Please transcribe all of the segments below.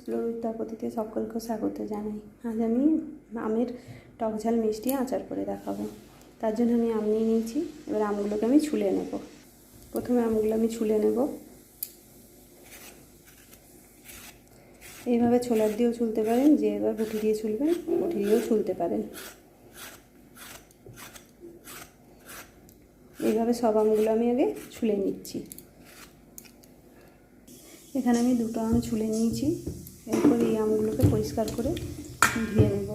Explore with তাপতিতে সকলকে স্বাগত জানাই। আজ আমি আমের টক ঝাল মিষ্টি আচার করে দেখাবো। তার জন্য আমি আম নিয়ে নিয়েছি। এবার আমগুলোকে আমি ছুলে নেব। প্রথমে আমগুলো আমি ছুলে নেব। এইভাবে ছোলার দিয়েও ছুলতে পারেন, যে এবার বটি দিয়ে ছুলবেন বটি দিয়েও ছুলতে পারেন। এইভাবে সব আমগুলো আমি আগে ছুলে নিচ্ছি। এখানে আমি দুটো আম ছুলে নিয়েছি। এরপর এই আমগুলোকে পরিষ্কার করে ধুয়ে নেব।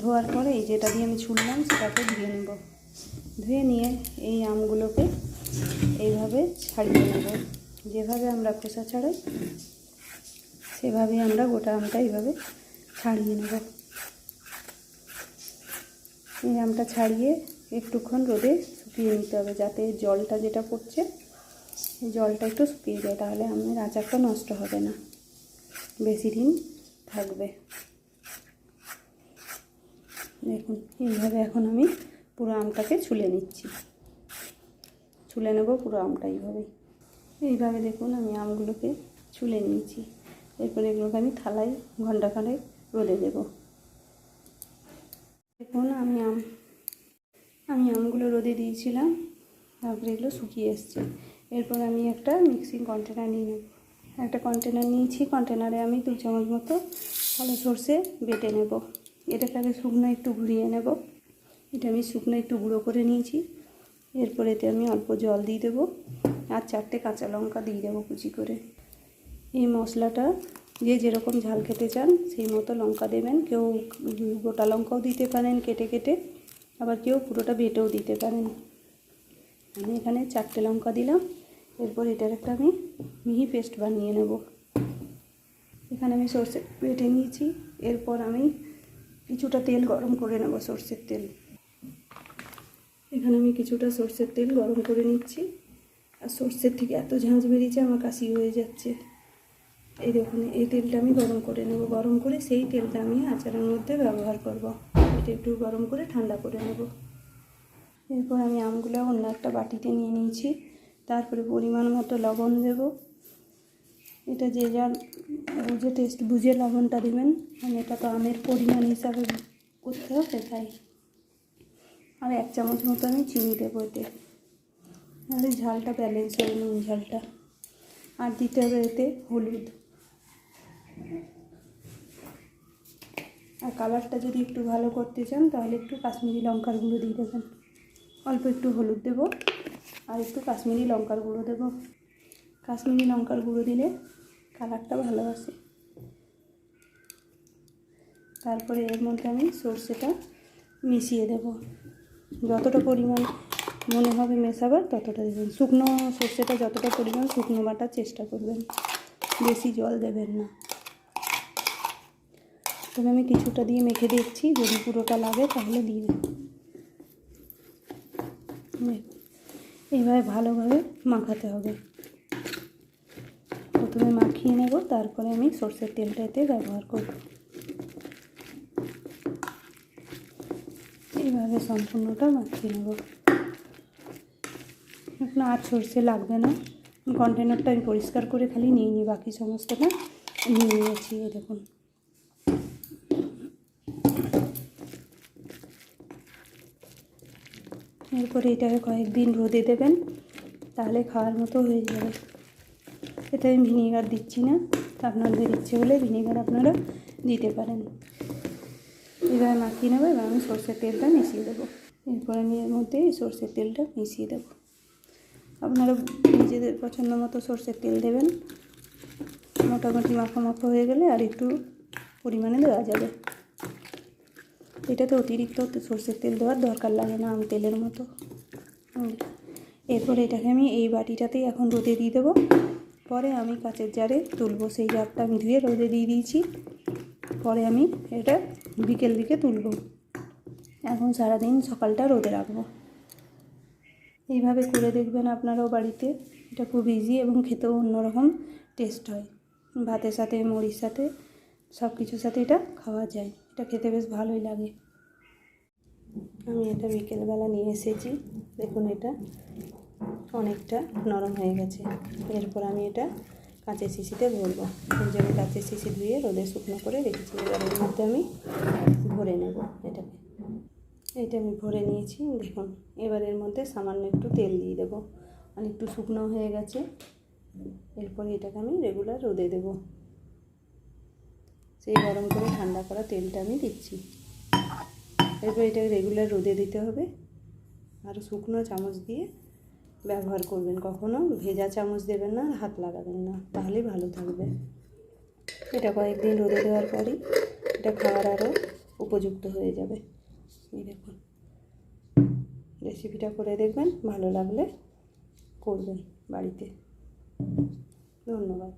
ধোয়ার পরে এই যেটা দিয়ে আমি ছুললাম সেটাকে ধুয়ে নেব। ধুয়ে নিয়ে এই আমগুলোকে এইভাবে ছাড়িয়ে নেব। যেভাবে আমরা খোসা ছাড়াই সেভাবেই আমরা গোটা আমটা এইভাবে ছাড়িয়ে নেব। এই আমটা ছাড়িয়ে একটুক্ষণ রোদে শুকিয়ে নিতে হবে, যাতে জলটা যেটা পড়ছে এই জলটা একটু শুকিয়ে যায়, তাহলে আমের আচারটা নষ্ট হবে না, বেশি দিন থাকবে। দেখুন এইভাবে এখন আমি পুরো আমটাকে ছুলে নিচ্ছি। ছুলে নেব পুরো আমটা এইভাবে দেখুন আমি আমগুলোকে ছুলে নিয়েছি। এরপরে এগুলোকে আমি থালায় ঘণ্টাখানেক রোদে দেব। দেখুন আমি আমগুলো রোদে দিয়েছিলাম, তারপরে এগুলো শুকিয়ে এসছে। এরপর আমি একটা মিক্সিং কন্টেনার নিয়ে নেব। একটা কন্টেনার নিয়েছি, কন্টেনারে আমি 2 চামচ মতো কালো সর্ষে বেটে নেব। এটাকে আগে শুকনো একটু ঘুরিয়ে নেব। এটা আমি শুকনো একটু গুঁড়ো করে নিয়েছি। এরপর এতে আমি অল্প জল দিয়ে দেবো আর 4টে কাঁচা লঙ্কা দিয়ে দেবো কুচি করে। এই মশলাটা যে যেরকম ঝাল খেতে চান সেই মতো লঙ্কা দেবেন। কেউ গোটা লঙ্কাও দিতে পারেন কেটে কেটে, আবার কেউ পুরোটা বেটেও দিতে পারেন। আমি এখানে 4টে লঙ্কা দিলাম। এরপর এটার একটা আমি মিহি পেস্ট বানিয়ে নেব। এখানে আমি সর্ষে বেটে নিয়েছি। এরপর আমি কিছুটা তেল গরম করে নেব, সর্ষের তেল। এখানে আমি কিছুটা সর্ষের তেল গরম করে নিচ্ছি। আর সর্ষের থেকে এত ঝাঁঝ বেরিয়েছে আমার কাশি হয়ে যাচ্ছে। এই দেখুন এই তেলটা আমি গরম করে নেব। গরম করে সেই তেলটা আমি আচারের মধ্যে ব্যবহার করব। এটা একটু গরম করে ঠান্ডা করে নেব। এরপর আমি আমগুলো অন্য একটা বাটিতে নিয়ে নিয়েছি। তারপরে পরিমাণ মতো লবণ দেব। এটা যে যার বুঝে টেস্ট বুঝে লবণটা দেবেন, কারণ এটা তো আমের পরিমাণ হিসাবে করতে হবে, তাই। আর 1 চামচ মতো আমি চিনি দেবো এতে, তাহলে ঝালটা ব্যালেন্স হবে, নুন ঝালটা। আর দিতে হবে এতে হলুদ। আর কালারটা যদি একটু ভালো করতে চান তাহলে একটু কাশ্মীরি লঙ্কার গুঁড়ো দিয়ে দেবেন। অল্প একটু হলুদ দেব আর একটু কাশ্মীরি লঙ্কার গুঁড়ো দেব। কাশ্মীরি লঙ্কার গুঁড়ো দিলে কালারটা ভালো আসে। তারপরে এর মধ্যে আমি সর্ষেটা মিশিয়ে দেব। যতটা পরিমাণ মনে হবে মেশাবার ততটা দেবেন। শুকনো সর্ষেটা যতটা পরিমাণ শুকনো বাটার চেষ্টা করবেন, বেশি জল দেবেন না। তবে আমি কিছুটা দিয়ে মেখে দেখছি, যদি পুরোটা লাগে তাহলে দিয়ে দেব। এইভাবে ভালোভাবে মাখাতে হবে। প্রথমে মাখিয়ে নেব, তারপরে আমি সর্ষের তেলটা এতে ব্যবহার করব। এইভাবে সম্পূর্ণটা মাখিয়ে নেব। এখন আর সর্ষে লাগবে না। কন্টেনারটা আমি পরিষ্কার করে খালি নিয়ে নিই, বাকি সমস্তটা নিয়ে নিয়েছি। দেখুন এরপরে এটাকে কয়েকদিন রোদে দেবেন, তাহলে খাওয়ার মতো হয়ে যাবে। এতে আমি ভিনিগার দিচ্ছি না, আপনাদের ইচ্ছে হলে ভিনিগার আপনারা দিতে পারেন। এভাবে মাখিয়ে নেবো। এবার আমি সর্ষের তেলটা মিশিয়ে দেবো। এরপর আমি এর মধ্যে সর্ষের তেলটা মিশিয়ে দেবো। আপনারা নিজেদের পছন্দ মতো সর্ষের তেল দেবেন। মোটামুটি মাখা মাখা হয়ে গেলে আর একটু পরিমাণে দেওয়া যাবে। এটাতে অতিরিক্ত সর্ষের তেল দেওয়ার দরকার লাগে না, আম তেলের মতো। এরপর এটাকে আমি এই বাটিটাতেই এখন রোদে দিয়ে দেবো। পরে আমি কাচের জারে তুলব। সেই জারটা আমি ধুয়ে রোদে দিয়ে দিয়েছি। পরে আমি এটা বিকেল দিকে তুলব। এখন সারাদিন সকালটা রোদে রাখবো। এইভাবে করে দেখবেন আপনারাও বাড়িতে। এটা খুব ইজি এবং খেতেও অন্যরকম টেস্ট হয়। ভাতের সাথে, মুড়ির সাথে, সব কিছুর সাথে এটা খাওয়া যায়। এটা খেতে বেশ ভালোই লাগে। আমি এটা বিকেলবেলা নিয়ে এসেছি। দেখুন এটা অনেকটা নরম হয়ে গেছে। এরপর আমি এটা কাঁচের শিশিতে ভরবো। এই যে আমি কাঁচের শিশি ধুয়ে রোদে শুকনো করে রেখেছি। এবার এর মধ্যে আমি ভরে নেব এটাকে। এটা আমি ভরে নিয়েছি দেখুন। এবার এর মধ্যে সামান্য একটু তেল দিয়ে দেবো, আর একটু শুকনো হয়ে গেছে। এরপরে এটাকে আমি রেগুলার রোদে দেবো। সেই গরম করে ঠান্ডা করা তেলটা আমি দিচ্ছি। এরপর এটাকে রেগুলার রোদে দিতে হবে। আর শুকনো চামচ দিয়ে ব্যবহার করবেন, কখনো ভেজা চামচ দেবেন না, হাত লাগাবেন না, তাহলেই ভালো থাকবে। এটা কয়েকদিন রোদে দেওয়ার পরই এটা খাওয়ার আরও উপযুক্ত হয়ে যাবে। এই দেখুন, রেসিপিটা করে দেখবেন, ভালো লাগলে করবেন বাড়িতে। ধন্যবাদ।